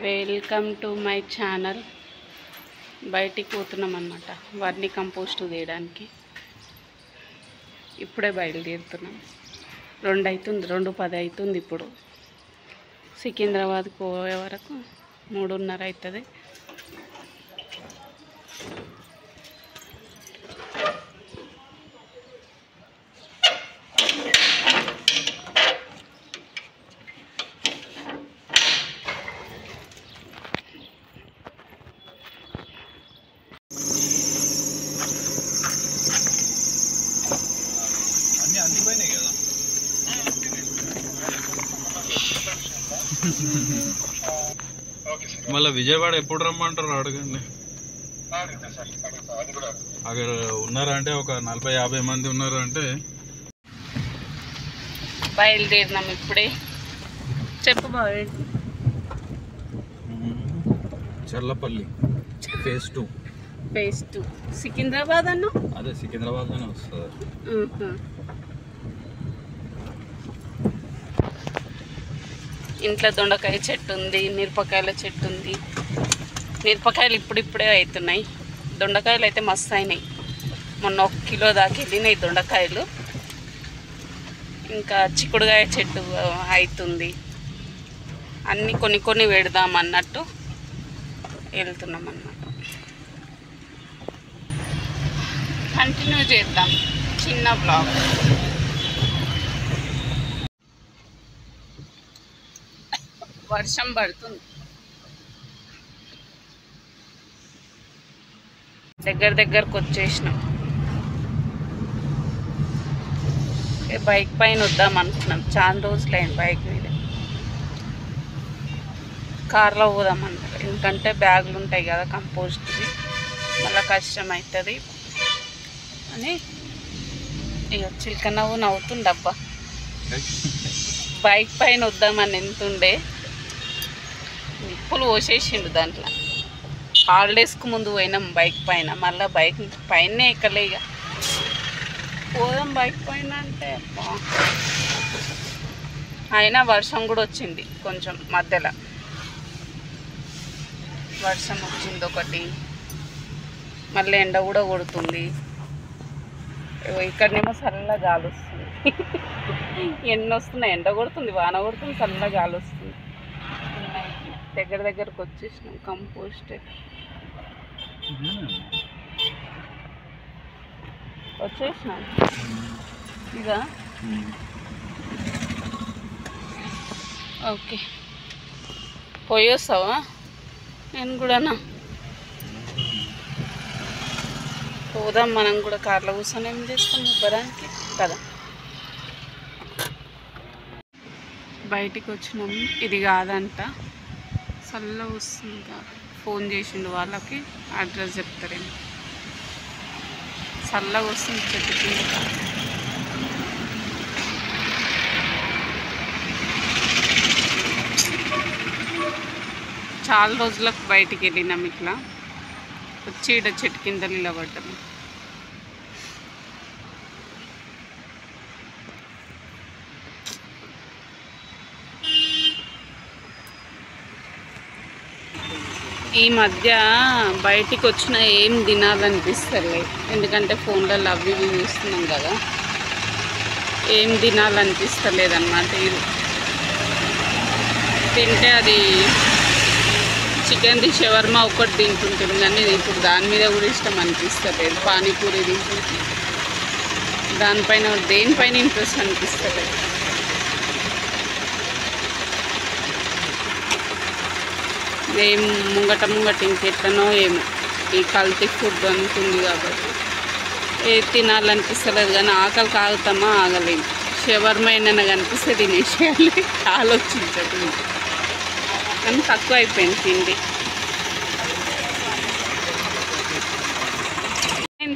Welcome to my channel. బయటికి పోతున్నాం అన్నమాట వర్మి కంపోస్ట్ తీయడానికి. ఇప్పుడే బయలుదేరుతున్నాం. 2:10 అవుతుంది. ఇప్పుడు సికింద్రాబాద్కి పోయే వరకు 3:30 అవుతుంది. మళ్ళీ విజయవాడ ఎప్పుడు రమ్మంటారు అడగండి. అక్కడ ఉన్నారంటే ఒక 40-50 మంది ఉన్నారంటే బయలుదేరినాం ఇప్పుడే. చెప్పు బాబు. చల్లపల్లి ఫేజ్ 2 సికింద్రాబాద్ అన్న. అదే సికింద్రాబాద్లోనే వస్తుంది. ఇంట్లో దొండకాయ చెట్టు ఉంది, మిరపకాయల చెట్టు ఉంది. మిరపకాయలు ఇప్పుడిప్పుడే అవుతున్నాయి. దొండకాయలు అయితే మస్తు అయినాయి. మొన్న 1 కిలో దాకా వెళ్ళినాయి దొండకాయలు. ఇంకా చిక్కుడుకాయ చెట్టు అవుతుంది. అన్నీ కొన్ని పెడదాం అన్నట్టు వెళ్తున్నాం అన్నమాట. కంటిన్యూ చేద్దాం చిన్న బ్లాగ్. వర్షం పడుతుంది. దగ్గరకు వచ్చేసినాం. బైక్ పైన వద్దాం అనుకున్నాం. చాలా రోజులైంది బైక్ మీద. కార్లో పోదాం అన్నారు. ఎందుకంటే బ్యాగులు ఉంటాయి కదా కంపోస్ట్వి, మళ్ళీ కష్టం అవుతుంది అని. ఇక చిలక నవ్వుతుండబ్బా. బైక్ పైన వద్దామని ఎంతుండే, నిప్పులు పోసేసిండు దాంట్లో. హాలిడేస్కి ముందు పోయినాం బైక్ పైన, మళ్ళీ బైక్ పైనే ఎక్కలే. ఇక పోదాం బైక్ పైన అంటే అయినా వర్షం కూడా వచ్చింది. కొంచెం మధ్యలో వర్షం వచ్చింది ఒకటి, మళ్ళీ ఎండ కూడా కొడుతుంది. ఇక్కడనేమో చల్ల గాలి వస్తుంది. ఎండ వస్తున్నాయి, ఎండ కొడుతుంది, వాన కొడుతుంది, చల్ల గాలి వస్తుంది. దగ్గరకు వచ్చేసినాం. కంపోస్ట్ వచ్చేసినాం. ఇక ఓకే, పోయి వస్తావా? నేను కూడానా పోదాం. మనం కూడా కార్లో కూర్చొని ఏం చేస్తాం ఉబ్బరానికి కదా. బయటికి వచ్చినాము. ఇది కాదంట, చల్ల వస్తుంది కాదు. ఫోన్ చేసిండు వాళ్ళకి, అడ్రస్ చెప్తారేమో. చల్లగా వస్తుంది చెట్టు కింద. చాలా రోజులకు బయటికి వెళ్ళినాం. ఇట్లా వచ్చి ఈడ చెట్టు కింద నిలబడ్డాము. ఈ మధ్య బయటికి వచ్చిన ఏం తినాలనిపిస్తలే. ఎందుకంటే ఫోన్లలో అవి ఇవి చూస్తున్నాం కదా, ఏం తినాలనిపిస్తలేదన్నమాట. ఇది తింటే అది చికెన్ది షవర్మా ఒకటి తింటుంటుంది, కానీ ఇప్పుడు దాని మీద కూడా ఇష్టం అనిపిస్తలేదు. పానీపూరి తింటుంటే దానిపైన దేనిపైన ఇంట్రెస్ట్ అనిపిస్తలేదు. ఏం ముంగట ఇంకెట్లనో ఏమో ఈ కల్తీ ఫుడ్ అనుకుంది కాబట్టి ఏది తినాలనిపిస్తలేదు. కానీ ఆకలి ఆగుతామా? ఆగలేము. షవర్మా ఏమైనా కనిపిస్తే తినేసేయాలి, ఆలోచించదు. కానీ తక్కువ అయిపోయింది తిండి.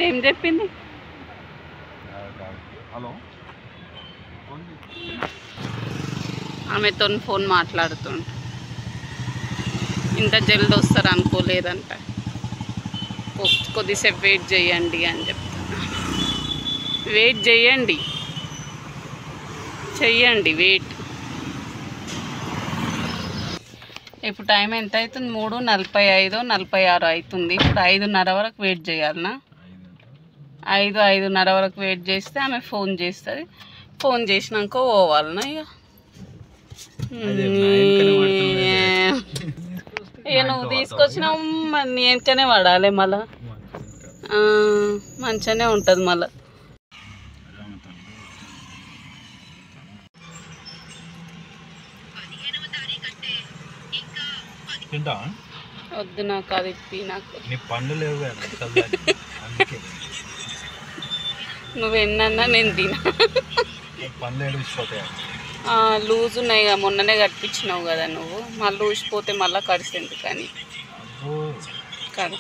ఏం చెప్పింది? ఆమెతో ఫోన్ మాట్లాడుతుండే. ఇంత జల్ది వస్తారు అనుకోలేదంట. కొద్దిసేపు వెయిట్ చేయండి అని చెప్తాను. వెయిట్ చేయండి వెయిట్. ఇప్పుడు టైం ఎంత అవుతుంది? 3:45 46 అవుతుంది. ఇప్పుడు 5:30 వరకు వెయిట్ చేయాలనా? 5:30 వరకు వెయిట్ చేస్తే ఆమె ఫోన్ చేస్తుంది. ఫోన్ చేసినాక పోవాలనా? ఇక నువ్వు తీసుకొచ్చినావు నీ వెనకనే పడాలి మళ్ళా. మంచిగానే ఉంటుంది మళ్ళా. వద్దు నాకు అది ఇప్పి నాకు. పండ్లు లేవు నువ్వు ఎన్నన్నా నేను తినా. లూజ్ ఉన్నాయి కదా, మొన్ననే కట్టించినావు కదా నువ్వు. మళ్ళీ ఊసిపోతే మళ్ళీ కడిసేందుకు కానీ కదా.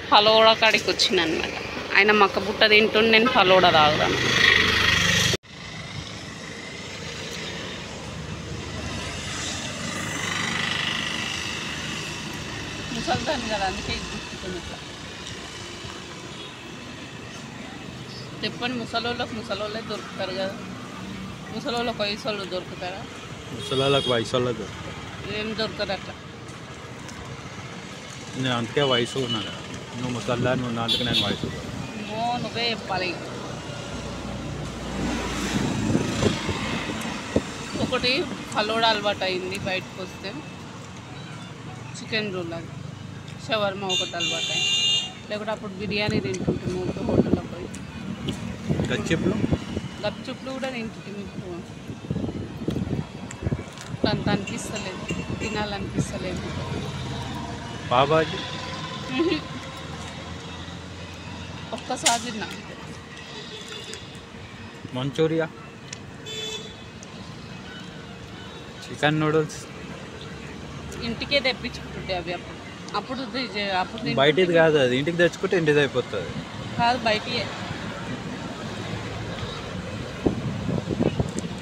ఫలోడా కాడికి వచ్చిన అనమాట. ఆయన మక్క బుట్ట తింటుండే, నేను ఫలోడా తాగుదాను. ముసల్దాన్ని కదా, అందుకే గుర్తుకుంది ఇట్లా. చెప్పండి, ముసలోళ్ళే దొరుకుతారు కదా. ముసలోళ్ళకి వయసు వాళ్ళు దొరుకుతారా? ముసలోళ్ళకి వయసు వాళ్ళకి దొరుకుతారు. ఏం దొరకదు అట్లా. నేను అందుకే వయసు ఉన్నాను. నువ్వు ముసల్దాన్ని ఉన్నా, అందుకే నేను వయసు. నువ్వే చెప్పాలి. ఒకటి ఫలోడా అలవాటు అయింది, బయటకు వస్తే చికెన్ రోల్, అది షవర్మా ఒకటి అలవాటు అయింది. లేకపోతే అప్పుడు బిర్యానీ తింటుంటాము హోటల్లో పోయి. గప్చుప్లు కూడా తింటుంది. ఇప్పుడు అంత అనిపిస్తలేదు, తినాలనిపిస్తలేదు. బాబాజీ ఒక్కసారి తిన్నా. మంచూరియా, చికెన్ నూడిల్స్ ఇంటికే తెప్పించుకుంటుంటే అవి అప్పుడు బయటిది కాదు, అది ఇంటికి తెచ్చుకుంటే ఇంటిది అయిపోతుంది. కాదు, బయటియే.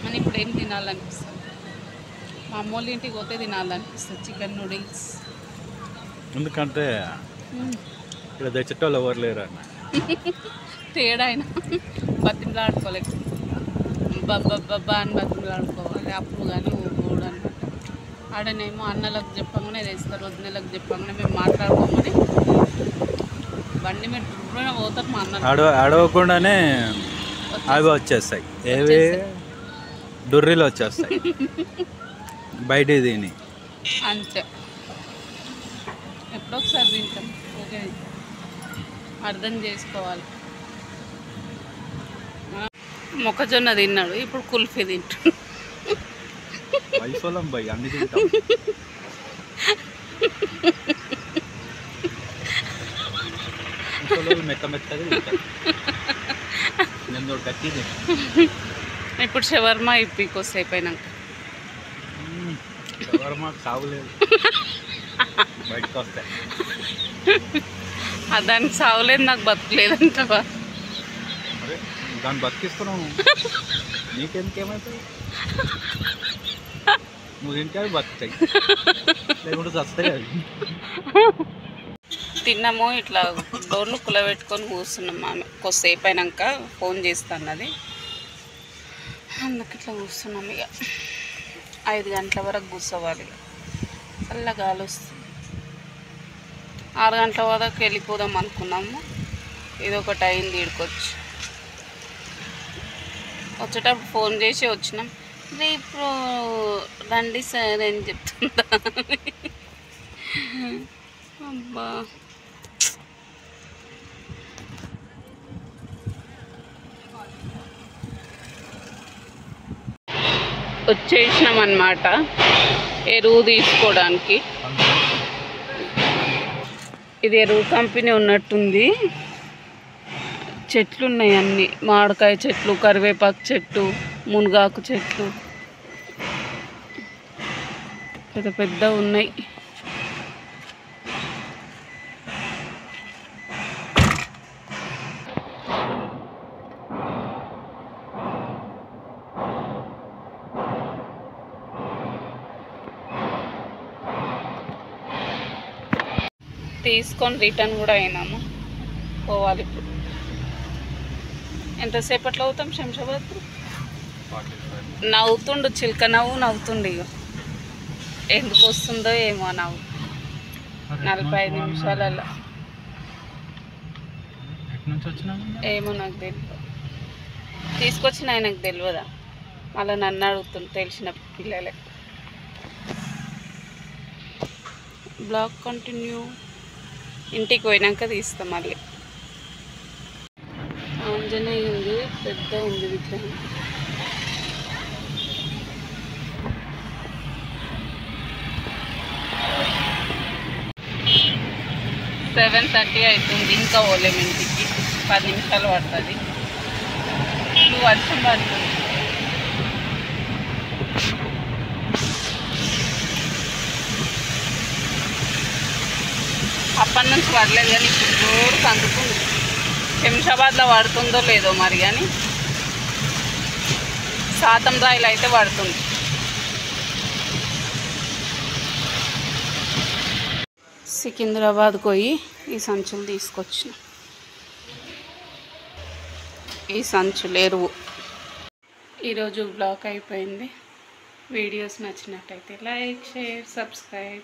అని ఇప్పుడు ఏం తినాలనిపిస్తుంది? మా అమ్మోళ్ళ ఇంటికి పోతే తినాలనిపిస్తుంది చికెన్ నూడిల్స్. ఎందుకంటే ఇక్కడ తెచ్చేటోళ్ళు ఎవరు లేరు అన్న. తేడా అయినా బతిమలాడుకోలేక బాబా అని బతిమలాడుకోవాలి అప్పుడు కానీ ఊడు అనమాట. ఆడనేమో అన్నలకు చెప్పంగానే తెస్తారు, వదినలకు చెప్పంగానే మేము మాట్లాడుకోమని బండి మీద దుర్బడిన పోతారు మా అన్న. అడవకుండానే అవి వచ్చేస్తాయి, ఏవి డుర్రీలు వచ్చేస్తాయి బయట తిని. అంతే, ఎప్పుడో ఒకసారి తింటాం. ఓకే, అర్థం చేసుకోవాలి. మొక్కజొన్న తిన్నాడు, ఇప్పుడు కుల్ఫీ తింటాడు. ఇప్పుడు షవర్మా ఇప్పి కొద్దిసేపు అయినాక. దానికి సావులేదు, నాకు బతుకులేదంటావా? దాన్ని బతికిస్తున్నావు, నీకెందుకేమైతుంది? నువ్వు తింటే బతుకుతాయి, లేకుంటే చస్తాయి. అది తిన్నాము, ఇట్లా డోర్లు కులబెట్టుకొని కూర్చున్నాం. ఆమె కొద్దిసేపు అయినాక ఫోన్ చేస్తాను, అది అందుకు ఇట్లా కూర్చున్నాం. ఇక 5 గంటల వరకు కూర్చోవాలి. చల్ల గాలి వస్తుంది. 6 గంటల వరకు వెళ్ళిపోదాం అనుకున్నాము. ఇది ఒకటి అయింది. ఈడుకొచ్చి వచ్చేటప్పుడు ఫోన్ చేసి వచ్చినాం. ఇప్పుడు రండి సార్ అని చెప్తుంటా. అబ్బా, వచ్చేసినాం అన్నమాట ఎరువు తీసుకోవడానికి. ఇది ఎరువు కంపెనీ ఉన్నట్టుంది. చెట్లు ఉన్నాయి, అన్నీ మామిడికాయ చెట్లు, కరివేపాకు చెట్టు, మునగాకు చెట్లు పెద్ద పెద్ద ఉన్నాయి. తీసుకొని రిటర్న్ కూడా అయినాము, పోవాలి ఇప్పుడు. ఎంతసేపట్లో అవుతాం శంషాబాద్? నవ్వుతుండు, చిలక నవ్వుతుండు. ఇక ఎందుకు వస్తుందో ఏమో నాకు 45 నిమిషాలలో ఏమో నాకు తెలియదు. తీసుకొచ్చిన ఆయనకు తెలియదా, మళ్ళీ నన్ను అడుగుతుంది తెలిసిన పిల్లలే. Blog continue. ఇంటికి పోయినాక తీస్తాం మళ్ళీ. ఆంజనేయ ఉంది, పెద్ద ఉంది విగ్రహం. సెవెన్ 30 అవుతుంది, ఇంకా పోలేము ఇంటికి. 10 నిమిషాలు పడుతుంది. నువ్వు వర్షం పడుతుంది. అప్పటి నుంచి పడలేదు కానీ ఇప్పుడు జోరు కందుతుంది. శంషాబాద్లో పడుతుందో లేదో మరి, కానీ శాతం రాయిలు అయితే పడుతుంది. సికింద్రాబాద్ పోయి ఈ సంచులు తీసుకొచ్చిన. ఈ సంచులు ఎరువు. ఈరోజు బ్లాగ్ అయిపోయింది. వీడియోస్ నచ్చినట్టయితే లైక్, షేర్, సబ్స్క్రైబ్.